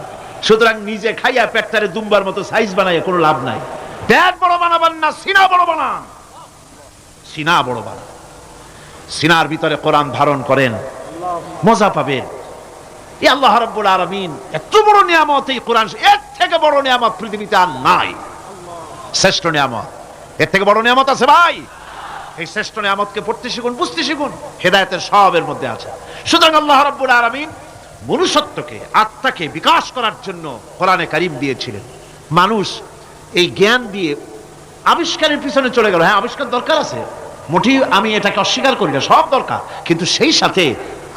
সুতরাং নিজে খাইয়া পেটটারে দুম্বার মতো সাইজ বানাইয়া কোনো লাভ নাই। পেট বড় বানাবেন না, সিনা বড় বানান। সিনা বড় বানান, সিনার ভিতরে কোরআন ধারণ করেন, মজা পাবেন। এই আল্লাহ রাব্বুল আলামিন এত বড় নিয়ামত, এই কোরআন, এর থেকে বড় নিয়ামত পৃথিবীতে আর নাই। শ্রেষ্ঠ নিয়ামত, এর থেকে বড় নিয়ামত আছে ভাই? এই শ্রেষ্ঠ নিয়ামতকে পড়তে শিখুন, বুঝতে শিখুন, হেদায়েতের সবের মধ্যে আছে। সুতরাং আল্লাহ রাব্বুল আলামিন মনুষ্যত্বকে, আত্মাকে বিকাশ করার জন্য কোরআনে কারীম দিয়েছিলেন। মানুষ এই জ্ঞান দিয়ে আবিষ্কারের পিছনে চলে গেল। হ্যাঁ, আবিষ্কার দরকার আছে, মোটেই আমি এটাকে অস্বীকার করি না, সব দরকার। কিন্তু সেই সাথে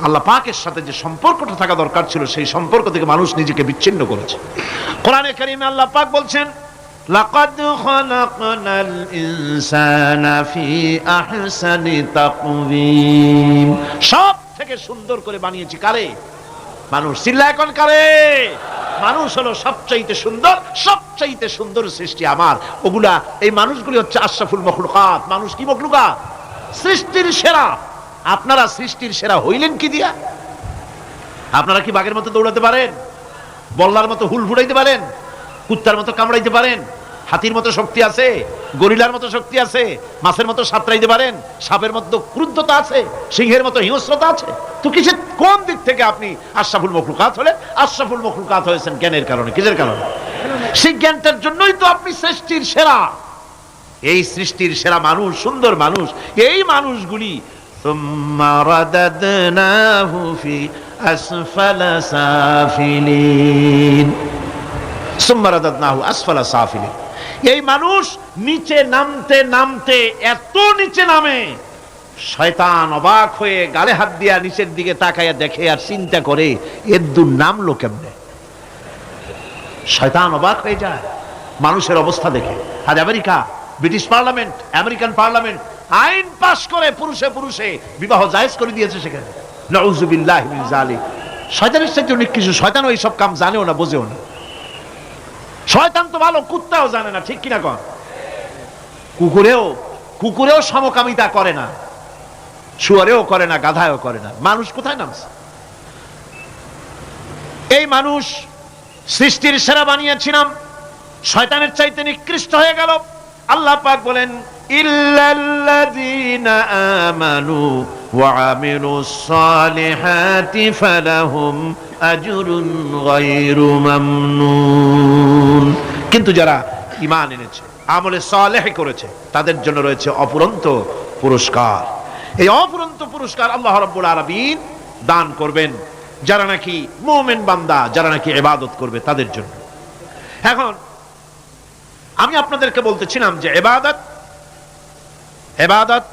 আল্লাহ পাকের সাথে যে সম্পর্কটা থাকা দরকার ছিল, সেই সম্পর্ক থেকে মানুষ নিজেকে বিচ্ছিন্ন করেছে। কোরআনে কারীমে আল্লাহ পাক বলছেন, লাকাদ খালাকনাল ইনসানা ফি আহসানি তাকওয়িম। সব থেকে সুন্দর করে বানিয়েছি কারে? মানুষ। চিল্লায় কোন কারে? মানুষ হলো সবচাইতে সুন্দর, সবচাইতে সুন্দর সৃষ্টি আমার। ওগুলা, এই মানুষগুলি হচ্ছে আশরাফুল মখলুকাত। মানুষ কি মখলুকাত? সৃষ্টির সেরা। আপনারা সৃষ্টির সেরা হইলেন কি দিয়া? আপনারা কি বাঘের মতো দৌড়াতে পারেন? বল্লার মতো হুল ফুটাইতে পারেন? কুত্তার মতো কামড়াইতে পারেন? হাতির মতো শক্তি আছে? গরিলার মতো শক্তি আছে? মাছের মতো সাঁতরাইতে পারেন? সাপের মতো ক্রুদ্ধতা আছে? সিংহের মতো হিংস্রতা আছে? তো কিসের, কোন দিক থেকে আপনি আশরাফুল মখলুকাত হলেন? আশরাফুল মখলুকাত হয়েছেন জ্ঞানের কারণে। কিসের কারণে? সেই জ্ঞানটার জন্যই তো আপনি সৃষ্টির সেরা। এই সৃষ্টির সেরা মানুষ, সুন্দর মানুষ, এই মানুষগুলি সুম্মা রাদাদনাহু ফি আসফালা সাফিলিন। সুম্মা রাদাদনাহু আসফালা সাফিলিন। এই মানুষ নিচে নামতে নামতে এত নিচে নামে, শয়তান অবাক হয়ে গালে হাত দিয়া নিচের দিকে তাকাইয়া দেখে আর চিন্তা করে এর দূর নামলো কেমনে। শয়তান অবাক হয়ে যায় মানুষের অবস্থা দেখে। আজ America, British parliament, American parliament আইন পাশ করে পুরুষে পুরুষে বিবাহ জায়েজ করে দিয়েছে সেখানে। নাউযুবিল্লাহি মিন যালিক। শয়তানের সাথে অনেক কিছু, শয়তান ওই সব কাম জানেও না, বোঝেও না। শয়তান তো ভালো, কুত্তাও জানে না, ঠিক কিনা কন? কুকুরেও সমকামিতা করে না, শুয়ারেও করে না, গাধায়ও করে না। মানুষ কোথায় নামছে? এই মানুষ সৃষ্টির সেরা বানিয়েছিলাম, শয়তানের চাইতে নিকৃষ্ট হয়ে গেল। আল্লাহ পাক বলেন, ইল্লাল্লাযীনা আমানু ওয়া আমিলুস সালিহাতি ফালাহুম আজরুন গায়রু মামনুন। কিন্তু যারা ঈমান এনেছে, আমলে সালেহ করেছে, তাদের জন্য রয়েছে অফুরন্ত পুরস্কার। এই অফুরন্ত পুরস্কার আল্লাহ রাব্বুল আলামিন দান করবেন যারা নাকি মুমিন বান্দা, যারা নাকি ইবাদত করবে তাদের জন্য। এখন আমি আপনাদেরকে বলতেছিলাম যে ইবাদত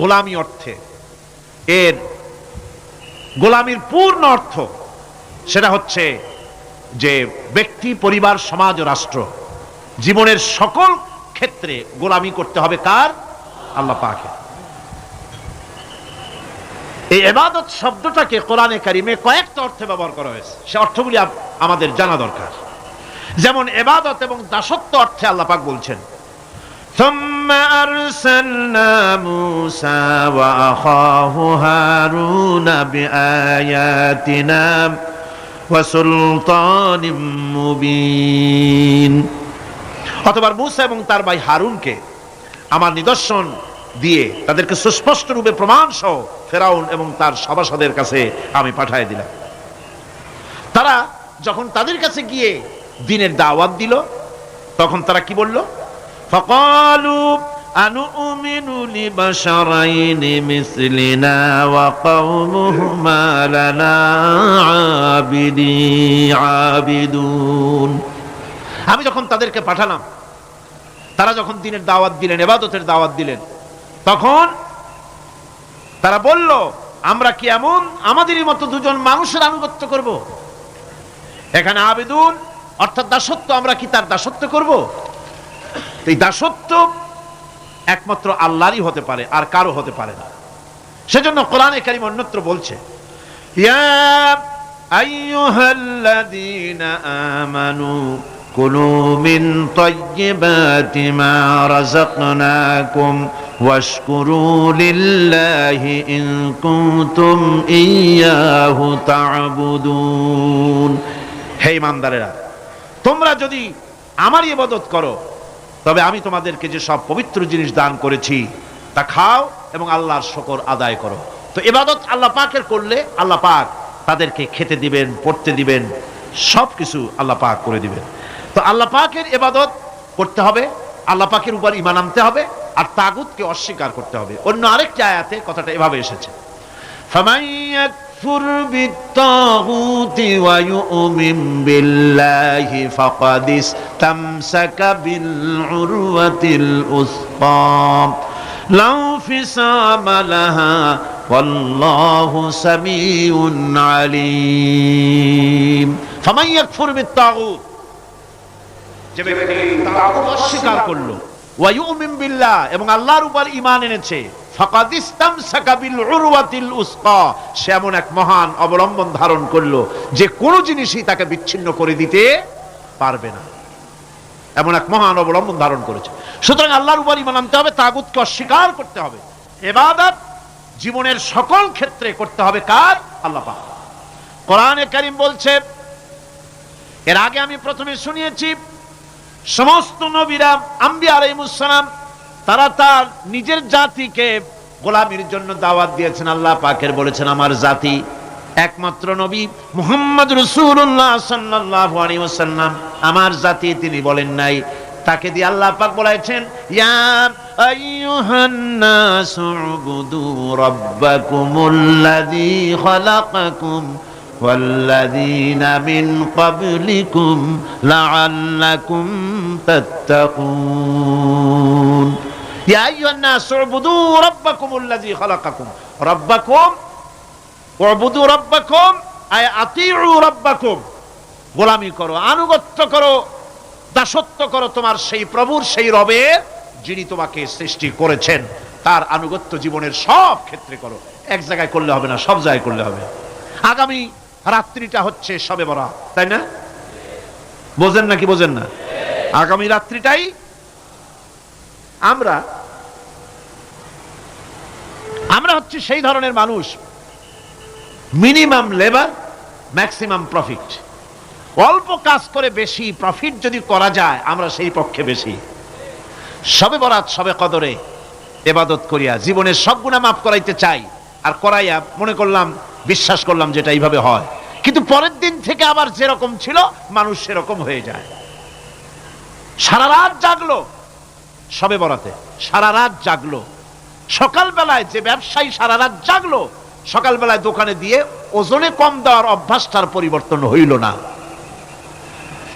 গোলামি অর্থে, এর গোলামির পূর্ণ অর্থ সেটা হচ্ছে যে ব্যক্তি, পরিবার, সমাজ ও রাষ্ট্র, জীবনের সকল ক্ষেত্রে গোলামি করতে হবে কার? আল্লাহ পাকের। এই ইবাদত শব্দটাকে কোরআনে কারিমে কয়েকটা অর্থে ব্যবহার করা হয়েছে, সে অর্থগুলি আমাদের জানা দরকার। যেমন ইবাদত এবং দাসত্ব অর্থে আল্লাহ পাক বলছেন, ثم أرسلنا موسى وأخاه هارون بآياتنا وسلطان مبين। অতঃপর মূসা এবং তার ভাই হারুনকে আমার নিদর্শন দিয়ে তাদেরকে সুস্পষ্ট রূপে প্রমাণ সহ ফেরাউন এবং তার সভাসদের কাছে আমি পাঠিয়ে দিলাম। তারা যখন তাদের কাছে গিয়ে দ্বীনের দাওয়াত দিল, তখন তারা কি বলল? فقالوا أنؤمن لبشرين مثلنا وقومهما لنا عابدون। আমি যখন তাদেরকে পাঠালাম, তারা যখন দ্বীনের দাওয়াত দিলেন, ইবাদতের দাওয়াত দিলেন, তখন তারা বলল, আমরা কি এমন আমাদেরই মতো দুজন মানুষের আনুগত্য করব? এখানে আবিদুন অর্থাৎ দাসত্ব, আমরা কি তার দাসত্ব করব? এই দাসত্ব একমাত্র আল্লাহরই হতে পারে, আর কারো হতে পারে না। সেজন্য কোরআনে কারীম অন্যত্র বলছে, ইয়া আইয়ুহাল্লাযীনা আমানু কুলু মিন তাইয়্যিবাতি মা রাযাকনাকুম ওয়াশকুরু লিল্লাহি ইন কুনতুম ইয়্যাহু তা'বুদুন। হে ঈমানদারেরা, তোমরা যদি আমার ইবাদত করো, তবে আমি তোমাদেরকে যে সব পবিত্র জিনিস দান করেছি তা খাও এবং আল্লাহর শুকর আদায় করো। তো ইবাদত আল্লাহ পাকের করলে আল্লাহ পাক তাদেরকে খেতে দিবেন, পড়তে দিবেন, সবকিছু আল্লাহ পাক করে দিবেন। তো আল্লাহ পাকের ইবাদত করতে হবে, আল্লাহ পাকের উপর ঈমান আনতে হবে, আর তাগুতকে অস্বীকার করতে হবে। অন্য আরেকটি আয়াতে কথাটা এভাবে এসেছে, ফামান ইয়াকফুর বিত-তাগুতি ওয়া ইউমিন বিল্লাহি ফাকাদ ইসতামসাকা বিল উরওয়াতিল উসকা লা ফিসামা লাহা ওয়াল্লাহু সামিউন আলীম। ফামান ইয়াকফুর বিত-তাগুত, যে ব্যক্তি তাগুত অস্বীকার করলো, ওয়া ইউমিন বিল্লাহ এবং আল্লাহর উপর ঈমান এনেছে, ফাকাদ ইসতামসাকা বিল উরওয়াতিল উসকা, সে এমন এক মহান অবলম্বন ধারণ করলো যে কোনো জিনিসই তাকে বিচ্ছিন্ন করে দিতে পারবে না, এমন এক মহান অবলম্বন ধারণ করেছে। সুতরাং আল্লাহর উপর ঈমান আনতে হবে, তাগুতকে অস্বীকার করতে হবে। ইবাদত জীবনের সকল ক্ষেত্রে করতে হবে কার? আল্লাহ পাক। কোরআনে কারীম বলছে, এর আগে আমি প্রথমে শুনিয়েছি, সমস্ত নবীরা, আম্বিয়া আলাইহিস সালাম, তারা তার নিজের জাতিকে গোলামির জন্য দাওয়াত দিয়েছেন। আল্লাহ পাকের বলেছেন, আমার জাতি, একমাত্র নবী মুহাম্মদ রাসূলুল্লাহ সাল্লাল্লাহু আলাইহি ওয়াসাল্লাম আমার জাতি, তিনি বলেন নাই। তাকে দিয়ে আল্লাহ পাক বলেছেন, ইয়া আইয়ুহান নাসু উবুদু রাব্বাকুমুল্লাযী খালাকাকুম ওয়াল্লাযীনা মিন ক্বাবলিকুম লাআল্লাকুম তাত্তাকুন। ইয়া আইয়ুহান নাসু উবুদু রাব্বাকুমুল্লাযী খালাকাকুম। রাব্বাকুম উবুদু রাব্বাকুম আই আতিউ রাব্বাকুম। গোলামি করো, আনুগত্য করো, দাসত্ব করো তোমার সেই প্রভুর, সেই রবের, যিনি তোমাকে সৃষ্টি করেছেন। তার আনুগত্য জীবনের সব ক্ষেত্রে করো। এক জায়গায় করলে হবে না, সব জায়গায় করলে হবে। আগামী রাত্রিটা হচ্ছে শবে বরাত, তাই না? বোঝেন নাকি বোঝেন না? আগামী রাত্রিটাই আমরা হচ্ছে সেই ধরনের মানুষ, মিনিমাম লেবার ম্যাক্সিমাম প্রফিট। অল্প কাজ করে বেশি প্রফিট যদি করা যায়, আমরা সেই পক্ষে বেশি। শবে বরাত, শবে কদরে ইবাদত করিয়া জীবনের সব গুনাহ মাফ করাইতে চাই, আর করাইয়া মনে করলাম, বিশ্বাস করলাম যেটা এইভাবে হয়, কিন্তু পরের দিন থেকে আবার যেরকম ছিল মানুষ সেরকম হয়ে যায়। সারা রাত জাগলো শবে বরাতে, সারা রাত জাগলো। সকালবেলায় যে ব্যবসায়ী সারা রাত জাগলো, সকালবেলায় দোকানে দিয়ে ওজনে কম দেওয়ার অভ্যাসটার পরিবর্তন হইল না।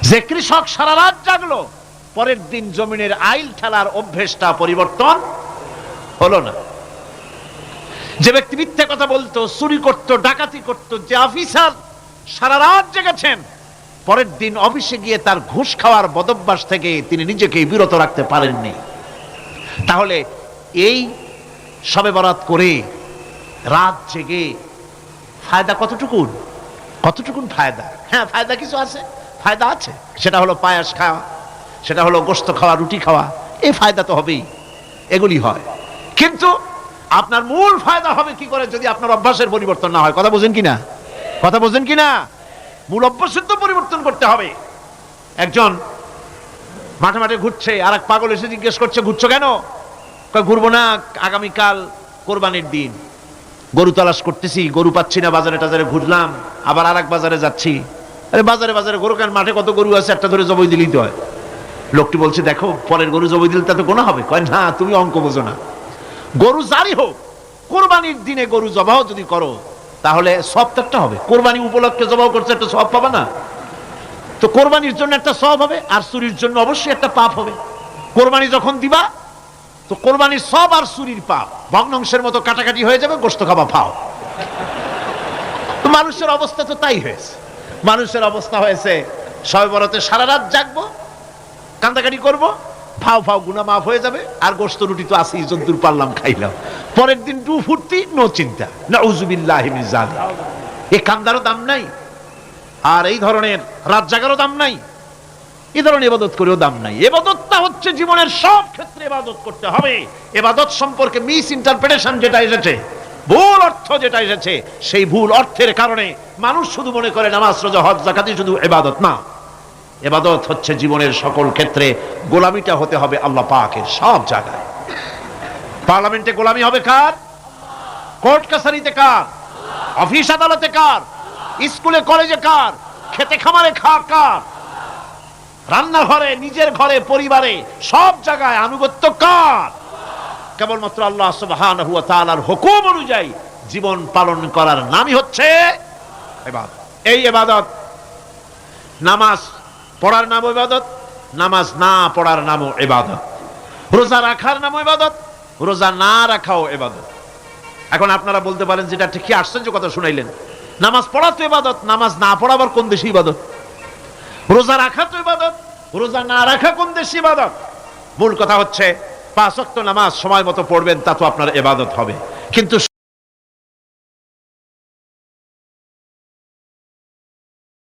যে কৃষক সারা রাত জাগলো, পরের দিন জমিনের আইল ঠেলার অভ্যেসটা পরিবর্তন হলো না। যে ব্যক্তি মিথ্যে কথা বলতো, চুরি করতো, ডাকাতি করতো, যে অফিসার সারা রাত জেগেছেন, পরের দিন অফিসে গিয়ে তার ঘুষ খাওয়ার বদভ্যাস থেকে তিনি নিজেকে বিরত রাখতে পারেননি। তাহলে এই শবে বরাত করে রাত জেগে ফায়দা কতটুকুন? কতটুকুন ফায়দা? হ্যাঁ, ফায়দা কিছু আছে, ফায়দা আছে। সেটা হলো পায়াস খাওয়া, সেটা হলো গোশত খাওয়া, রুটি খাওয়া, এই ফায়দা তো হবেই, এগুলি হয়। কিন্তু আপনার মূল ফায়দা হবে কি করে যদি আপনার অভ্যাসের পরিবর্তন না হয়? কথা বোঝেন কিনা? কথা বোঝেন কিনা? মূল অভ্যাসের তো পরিবর্তন করতে হবে। একজন মাঠে মাঠে ঘুরছে, আর এক পাগল এসে জিজ্ঞেস করছে, ঘুরছো কেন? ঘুরবো না, আগামীকাল কোরবানির দিন, গরু তালাশ করতেছি, গরু পাচ্ছি না, বাজারে টাজারে ঘুরলাম, আবার আর এক বাজারে যাচ্ছি। আরে বাজারে বাজারে গরু কেন? মাঠে কত গরু আছে, একটা ধরে জবাই দিলেই তো হয়। লোকটি বলছে, দেখো পরের গরু জবাই দিলে তাতে গোনা হবে। কয় না, তুমি অঙ্ক বোঝো না। গরু জারি হোক, কোরবানির দিনে গরু জবাহ যদি করো তাহলে সব একটা হবে। কোরবানি উপলক্ষে জবাহ করছে, একটা সব পাবে না? তো কোরবানির জন্য একটা সব হবে, আর চুরির জন্য অবশ্যই একটা পাপ হবে। কোরবানি যখন দিবা তো কোরবানির সব আর চুরির পাপ ভগ্নাংশের মতো কাটাকাটি হয়ে যাবে, গোশত খাবা ফাও। তো মানুষের অবস্থা তো তাই হয়েছে। মানুষের অবস্থা হয়েছে শবে বরাতে সারা রাত জাগবো, কান্দাকাটি করবো, ফাও ফাও গুনাহ মাফ হয়ে যাবে, আর গোশত রুটি তো আসি, যদ্দূর পারলাম খাইলাম। পরের দিন টু ফুর্তি, নো চিন্তা। নাউযুবিল্লাহি মিন যালিক। এই কান্দারও দাম নাই, আর এই ধরনের রাত জাগারও দাম নাই, এই ধরনের ইবাদত করেও দাম নাই। ইবাদতটা হচ্ছে জীবনের সব ক্ষেত্রে ইবাদত করতে হবে। ইবাদত সম্পর্কে মিস ইন্টারপ্রিটেশন যেটা এসেছে, ভুল অর্থ যেটা এসেছে, সেই ভুল অর্থের কারণে মানুষ শুধু মনে করে নামাজ, রোজা, হজ, যাকাতই শুধু ইবাদত না। ইবাদত হচ্ছে জীবনের সকল ক্ষেত্রে গোলামিটা হতে হবে আল্লাহ পাকের সব জায়গায়। পার্লামেন্টে গোলামি হবে কার? কোর্ট কাছারিতে কার? অফিস আদালতে কার? স্কুলে কলেজে কার? খেতে খামারে কার? রান্নাঘরে, নিজের ঘরে, পরিবারে, সব জায়গায় আনুগত্য কার? কেবলমাত্র আল্লাহ সুবহানাহু ওয়া তাআলার হুকুম অনুযায়ী জীবন পালন করার নামই হচ্ছে ইবাদত। এই ইবাদত, নামাজ পড়ার নাম ইবাদত, নামাজ না পড়ার নামও ইবাদত। রোজা রাখার নামও ইবাদত, রোজা না রাখাও ইবাদত। এখন আপনারা বলতে পারেন, যেটা ঠিক কি আশ্চর্য কথা শুনাইলেন, নামাজ পড়া তো ইবাদত, নামাজ না পড়া আবার কোন দেশে ইবাদত? রোজা রাখা তো ইবাদত, রোজা না রাখা কোন দেশে ইবাদত? মূল কথা হচ্ছে 5 ওয়াক্ত নামাজ সময় মতো পড়বেন, তা তো আপনার ইবাদত হবে। কিন্তু